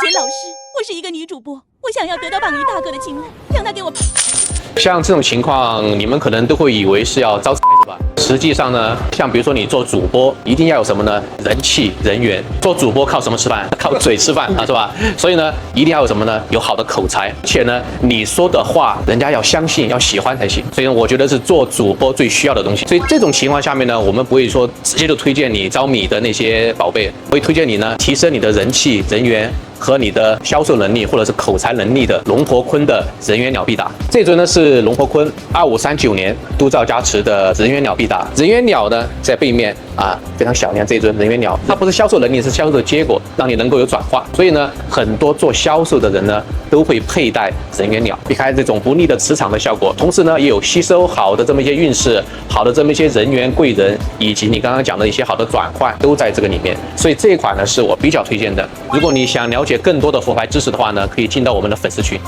简老师，我是一个女主播，我想要得到榜一大哥的青睐，让他给我。像这种情况，你们可能都会以为是要招财是吧？实际上呢，像比如说你做主播，一定要有什么呢？人气、人缘。做主播靠什么吃饭？靠嘴吃饭啊，是吧？所以呢，一定要有什么呢？有好的口才，而且呢，你说的话人家要相信、要喜欢才行。所以呢，我觉得是做主播最需要的东西。所以这种情况下面呢，我们不会说直接就推荐你招米的那些宝贝，会推荐你呢提升你的人气、人缘。和你的销售能力或者是口才能力的龙婆坤的人缘鸟必达，这尊呢是龙婆坤2539年督造加持的人缘鸟必达。人缘鸟呢在背面非常小，你看这尊人缘鸟，它不是销售能力，是销售的结果，让你能够有转化。所以呢，很多做销售的人呢都会佩戴人缘鸟，避开这种不利的磁场的效果，同时呢也有吸收好的这么一些运势，好的这么一些人缘贵人，以及你刚刚讲的一些好的转换都在这个里面。所以这一款呢是我比较推荐的。如果你想了解更多的佛牌知识的话呢，可以进到我们的粉丝群。